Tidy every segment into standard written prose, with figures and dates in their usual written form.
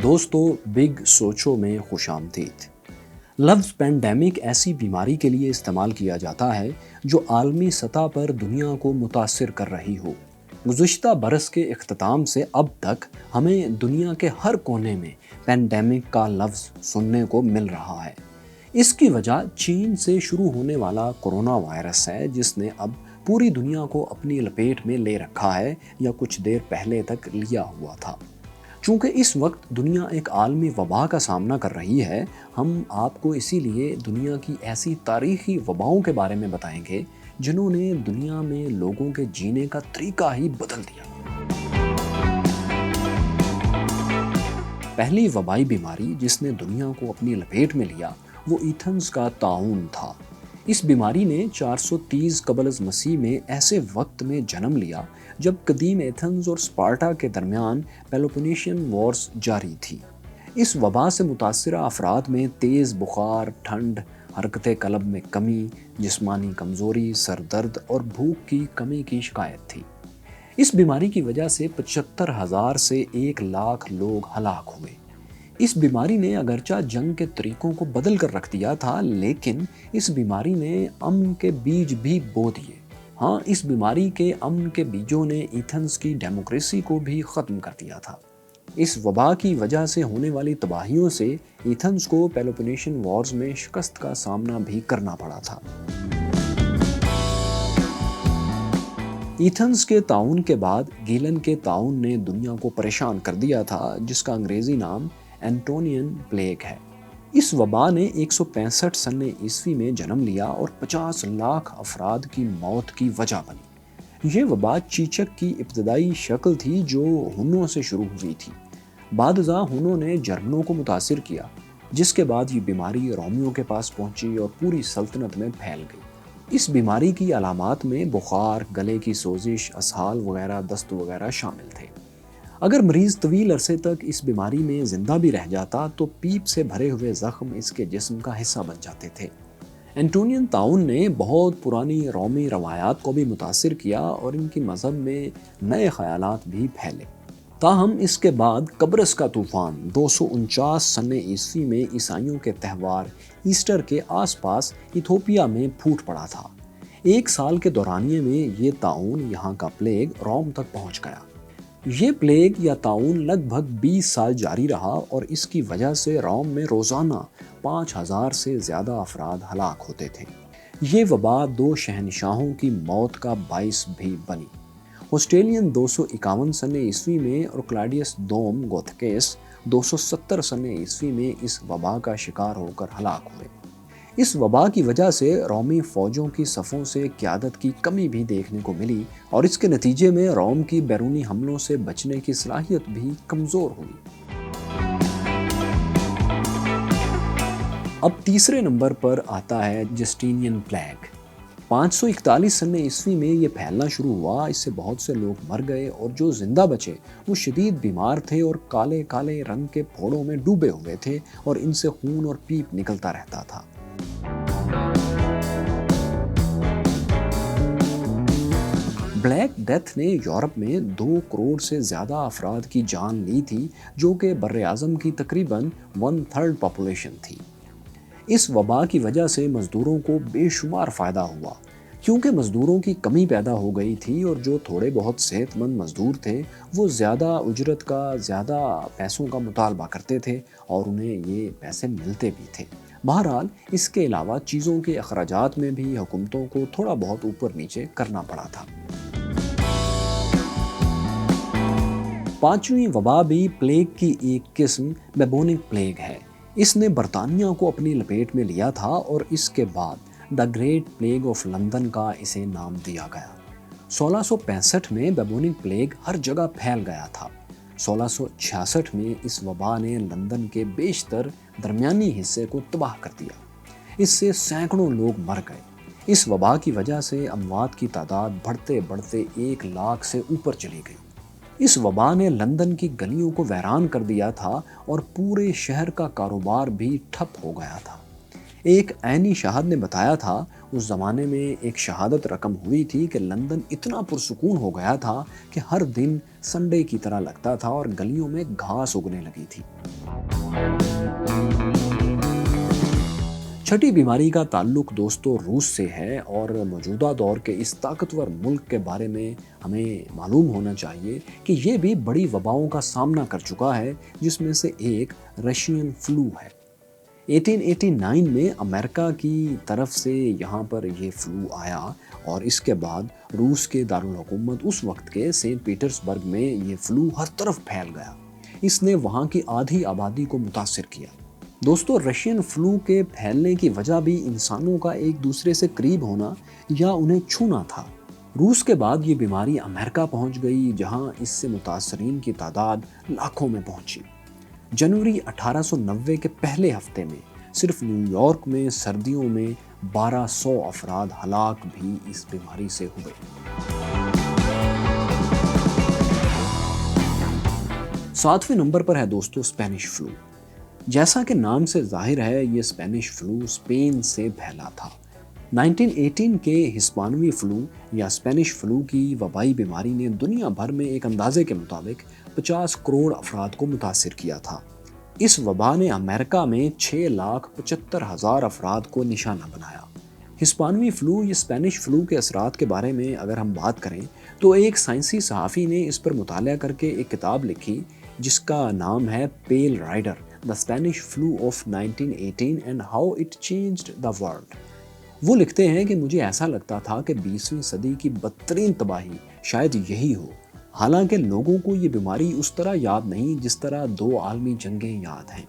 دوستو بگ سوچو میں خوش آمدید۔ لفظ پینڈیمک ایسی بیماری کے لیے استعمال کیا جاتا ہے جو عالمی سطح پر دنیا کو متاثر کر رہی ہو۔ گزشتہ برس کے اختتام سے اب تک ہمیں دنیا کے ہر کونے میں پینڈیمک کا لفظ سننے کو مل رہا ہے۔ اس کی وجہ چین سے شروع ہونے والا کورونا وائرس ہے، جس نے اب پوری دنیا کو اپنی لپیٹ میں لے رکھا ہے یا کچھ دیر پہلے تک لیا ہوا تھا۔ چونکہ اس وقت دنیا ایک عالمی وبا کا سامنا کر رہی ہے، ہم آپ کو اسی لیے دنیا کی ایسی تاریخی وباؤں کے بارے میں بتائیں گے جنہوں نے دنیا میں لوگوں کے جینے کا طریقہ ہی بدل دیا۔ پہلی وبائی بیماری جس نے دنیا کو اپنی لپیٹ میں لیا وہ ایتھنز کا طاعون تھا۔ اس بیماری نے 430 قبل از مسیح میں ایسے وقت میں جنم لیا جب قدیم ایتھنز اور اسپارٹا کے درمیان پیلوپونیشین وارز جاری تھی۔ اس وبا سے متاثرہ افراد میں تیز بخار، ٹھنڈ، حرکت قلب میں کمی، جسمانی کمزوری، سر درد اور بھوک کی کمی کی شکایت تھی۔ اس بیماری کی وجہ سے 75,000 سے 1,00,000 لوگ ہلاک ہوئے۔ اس بیماری نے اگرچہ جنگ کے طریقوں کو بدل کر رکھ دیا تھا، لیکن اس بیماری نے امن کے بیج بھی بو دیے۔ ہاں، اس بیماری کے امن کے بیجوں نے ایتھنز کی ڈیموکریسی کو بھی ختم کر دیا تھا۔ اس وبا کی وجہ سے ہونے والی تباہیوں سے ایتھنز کو پیلوپونیشین وارز میں شکست کا سامنا بھی کرنا پڑا تھا۔ ایتھنز کے طاعون کے بعد گیلن کے طاعون نے دنیا کو پریشان کر دیا تھا، جس کا انگریزی نام اینٹونین پلیگ ہے۔ اس وبا نے 165 سن عیسوی میں جنم لیا اور 50 لاکھ افراد کی موت کی وجہ بنی۔ یہ وبا چیچک کی ابتدائی شکل تھی جو ہنوں سے شروع ہوئی تھی۔ بعد ازاں ہنوں نے جرمنوں کو متاثر کیا، جس کے بعد یہ بیماری رومیوں کے پاس پہنچی اور پوری سلطنت میں پھیل گئی۔ اس بیماری کی علامات میں بخار، گلے کی سوزش، اسہال وغیرہ، دست وغیرہ شامل تھے۔ اگر مریض طویل عرصے تک اس بیماری میں زندہ بھی رہ جاتا تو پیپ سے بھرے ہوئے زخم اس کے جسم کا حصہ بن جاتے تھے۔ اینٹونین طاعون نے بہت پرانی رومی روایات کو بھی متاثر کیا اور ان کی مذہب میں نئے خیالات بھی پھیلے۔ تاہم اس کے بعد قبرص کا طوفان 249 سن عیسوی میں عیسائیوں کے تہوار ایسٹر کے آس پاس ایتھوپیا میں پھوٹ پڑا تھا۔ 1 سال کے دورانیے میں یہ طاعون، یہاں کا پلیگ، روم تک پہنچ گیا۔ یہ پلیگ یا طاعون لگ بھگ 20 سال جاری رہا اور اس کی وجہ سے روم میں روزانہ 5,000 سے زیادہ افراد ہلاک ہوتے تھے۔ یہ وبا 2 شہنشاہوں کی موت کا باعث بھی بنی۔ ہوسٹیلین 251 سن عیسوی میں اور کلاڈیس دوم گوتھکیس 270 سن عیسوی میں اس وبا کا شکار ہو کر ہلاک ہوئے۔ اس وبا کی وجہ سے رومی فوجوں کی صفوں سے قیادت کی کمی بھی دیکھنے کو ملی اور اس کے نتیجے میں روم کی بیرونی حملوں سے بچنے کی صلاحیت بھی کمزور ہوئی۔ اب تیسرے نمبر پر آتا ہے جسٹینین پلیگ۔ 541 سن عیسوی میں یہ پھیلنا شروع ہوا۔ اس سے بہت سے لوگ مر گئے اور جو زندہ بچے وہ شدید بیمار تھے اور کالے کالے رنگ کے پھوڑوں میں ڈوبے ہوئے تھے اور ان سے خون اور پیپ نکلتا رہتا تھا۔ بلیک ڈیتھ نے یورپ میں 2 کروڑ سے زیادہ افراد کی جان لی تھی، جو کہ براعظم کی تقریباً 1/3 پاپولیشن تھی۔ اس وبا کی وجہ سے مزدوروں کو بے شمار فائدہ ہوا، کیونکہ مزدوروں کی کمی پیدا ہو گئی تھی اور جو تھوڑے بہت صحت مند مزدور تھے وہ زیادہ اجرت کا، زیادہ پیسوں کا مطالبہ کرتے تھے اور انہیں یہ پیسے ملتے بھی تھے۔ بہرحال اس کے علاوہ چیزوں کے اخراجات میں بھی حکومتوں کو تھوڑا بہت اوپر نیچے کرنا پڑا تھا۔ 5ویں وبا بھی پلیگ کی ایک قسم بیبونک پلیگ ہے۔ اس نے برطانیہ کو اپنی لپیٹ میں لیا تھا اور اس کے بعد the great plague of London کا اسے نام دیا گیا۔ 1665 میں بیبونک پلیگ ہر جگہ پھیل گیا تھا۔ 1666 میں اس وبا نے لندن کے بیشتر درمیانی حصے کو تباہ کر دیا۔ اس سے سینکڑوں لوگ مر گئے۔ اس وبا کی وجہ سے اموات کی تعداد بڑھتے بڑھتے 1,00,000 سے اوپر چلی گئی۔ اس وبا نے لندن کی گلیوں کو ویران کر دیا تھا اور پورے شہر کا کاروبار بھی ٹھپ ہو گیا تھا۔ ایک عینی شاہد نے بتایا تھا اس زمانے میں ایک شہادت رقم ہوئی تھی کہ لندن اتنا پرسکون ہو گیا تھا کہ ہر دن سنڈے کی طرح لگتا تھا اور گلیوں میں گھاس اگنے لگی تھی۔ چھٹی بیماری کا تعلق دوستو روس سے ہے اور موجودہ دور کے اس طاقتور ملک کے بارے میں ہمیں معلوم ہونا چاہیے کہ یہ بھی بڑی وباؤں کا سامنا کر چکا ہے، جس میں سے ایک رشین فلو ہے۔ 1889 میں امریکہ کی طرف سے یہاں پر یہ فلو آیا اور اس کے بعد روس کے دارالحکومت اس وقت کے سینٹ پیٹرز برگ میں یہ فلو ہر طرف پھیل گیا۔ اس نے وہاں کی آدھی آبادی کو متاثر کیا۔ دوستو، رشین فلو کے پھیلنے کی وجہ بھی انسانوں کا ایک دوسرے سے قریب ہونا یا انہیں چھونا تھا۔ روس کے بعد یہ بیماری امریکہ پہنچ گئی، جہاں اس سے متاثرین کی تعداد لاکھوں میں پہنچی۔ جنوری 1890 کے پہلے ہفتے میں صرف نیو یارک میں سردیوں میں 1200 افراد ہلاک بھی اس بیماری سے ہوئے۔ 7ویں نمبر پر ہے دوستو اسپینش فلو۔ جیسا کہ نام سے ظاہر ہے، یہ اسپینش فلو اسپین سے پھیلا تھا۔ 1918 کے ہسپانوی فلو یا اسپینش فلو کی وبائی بیماری نے دنیا بھر میں ایک اندازے کے مطابق 50 کروڑ افراد کو متاثر کیا تھا۔ اس وبا نے امریکہ میں 6,75,000 افراد کو نشانہ بنایا۔ ہسپانوی فلو یا اسپینش فلو کے اثرات کے بارے میں اگر ہم بات کریں تو ایک سائنسی صحافی نے اس پر مطالعہ کر کے ایک کتاب لکھی جس کا نام ہے پیل rider: The Spanish Flu of 1918 and How It Changed the World۔ وہ لکھتے ہیں کہ مجھے ایسا لگتا تھا کہ 20ویں صدی کی بدترین تباہی شاید یہی ہو، حالانکہ لوگوں کو یہ بیماری اس طرح یاد نہیں جس طرح 2 عالمی جنگیں یاد ہیں۔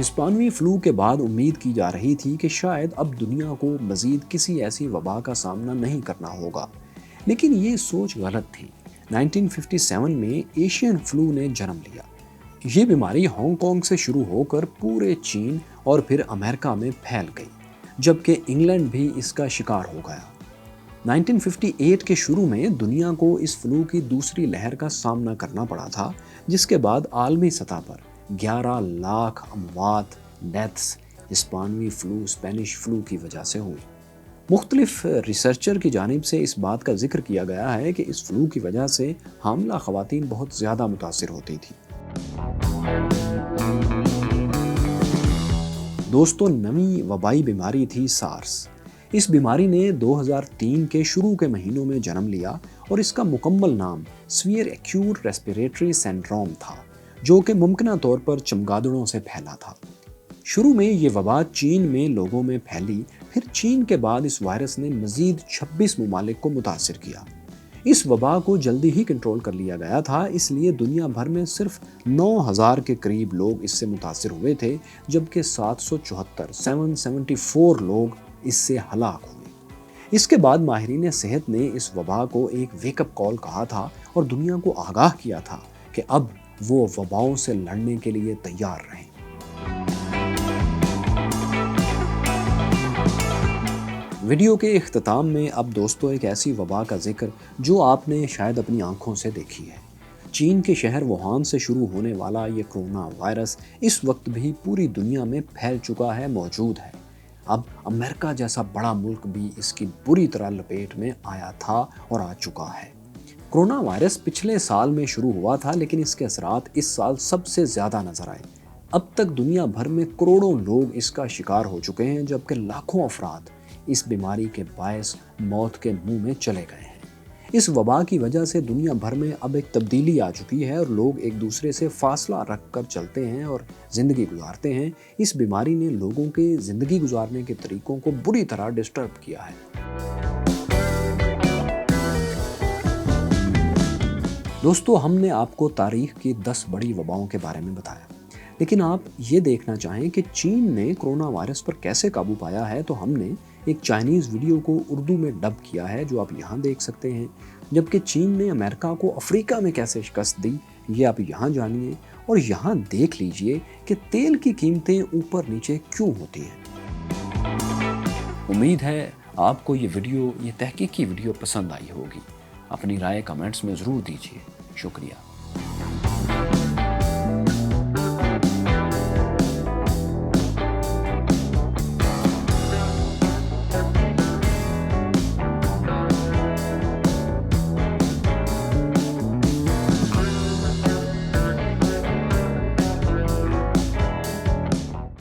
ہسپانوی فلو کے بعد امید کی جا رہی تھی کہ شاید اب دنیا کو مزید کسی ایسی وبا کا سامنا نہیں کرنا ہوگا، لیکن یہ سوچ غلط تھی۔ 1957 میں ایشین فلو نے جنم لیا۔ یہ بیماری ہانگ کانگ سے شروع ہو کر پورے چین اور پھر امریکہ میں پھیل گئی، جبکہ انگلینڈ بھی اس کا شکار ہو گیا۔ 1958 کے شروع میں دنیا کو اس فلو کی دوسری لہر کا سامنا کرنا پڑا تھا، جس کے بعد عالمی سطح پر 11 لاکھ اموات ڈیتھس ہسپانوی فلو اسپینش فلو کی وجہ سے ہوئی۔ مختلف ریسرچر کی جانب سے اس بات کا ذکر کیا گیا ہے کہ اس فلو کی وجہ سے حاملہ خواتین بہت زیادہ متاثر ہوتی تھی۔ دوستو، نئی وبائی بیماری تھی سارس۔ اس بیماری نے 2003 کے شروع کے مہینوں میں جنم لیا اور اس کا مکمل نام سیویئر ایکیوٹ ریسپیریٹری سنڈروم تھا، جو کہ ممکنہ طور پر چمگادڑوں سے پھیلا تھا۔ شروع میں یہ وبا چین میں لوگوں میں پھیلی، پھر چین کے بعد اس وائرس نے مزید 26 ممالک کو متاثر کیا۔ اس وبا کو جلدی ہی کنٹرول کر لیا گیا تھا، اس لیے دنیا بھر میں صرف 9,000 کے قریب لوگ اس سے متاثر ہوئے تھے، جبکہ 774 لوگ اس سے ہلاک ہوئے۔ اس کے بعد ماہرین صحت نے اس وبا کو ایک ویک اپ کال کہا تھا اور دنیا کو آگاہ کیا تھا کہ اب وہ وباؤں سے لڑنے کے لیے تیار رہیں۔ ویڈیو کے اختتام میں اب دوستو ایک ایسی وبا کا ذکر جو آپ نے شاید اپنی آنکھوں سے دیکھی ہے۔ چین کے شہر ووہان سے شروع ہونے والا یہ کرونا وائرس اس وقت بھی پوری دنیا میں پھیل چکا ہے، موجود ہے۔ اب امریکہ جیسا بڑا ملک بھی اس کی بری طرح لپیٹ میں آیا تھا اور آ چکا ہے۔ کرونا وائرس پچھلے سال میں شروع ہوا تھا، لیکن اس کے اثرات اس سال سب سے زیادہ نظر آئے۔ اب تک دنیا بھر میں کروڑوں لوگ اس کا شکار ہو چکے ہیں، جبکہ لاکھوں افراد اس بیماری کے باعث موت کے منہ میں چلے گئے ہیں۔ اس وبا کی وجہ سے دنیا بھر میں اب ایک تبدیلی آ چکی ہے اور لوگ ایک دوسرے سے فاصلہ رکھ کر چلتے ہیں اور زندگی گزارتے ہیں۔ اس بیماری نے لوگوں کے زندگی گزارنے کے طریقوں کو بری طرح ڈسٹرب کیا ہے۔ دوستو، ہم نے آپ کو تاریخ کی 10 بڑی وباؤں کے بارے میں بتایا، لیکن آپ یہ دیکھنا چاہیں کہ چین نے کرونا وائرس پر کیسے قابو پایا ہے تو ہم نے ایک چائنیز ویڈیو کو اردو میں ڈب کیا ہے جو آپ یہاں دیکھ سکتے ہیں، جبکہ چین نے امریکہ کو افریقہ میں کیسے شکست دی یہ آپ یہاں جانیے، اور یہاں دیکھ لیجئے کہ تیل کی قیمتیں اوپر نیچے کیوں ہوتی ہیں۔ امید ہے آپ کو یہ تحقیقی ویڈیو پسند آئی ہوگی۔ اپنی رائے کمنٹس میں ضرور دیجیے۔ شکریہ۔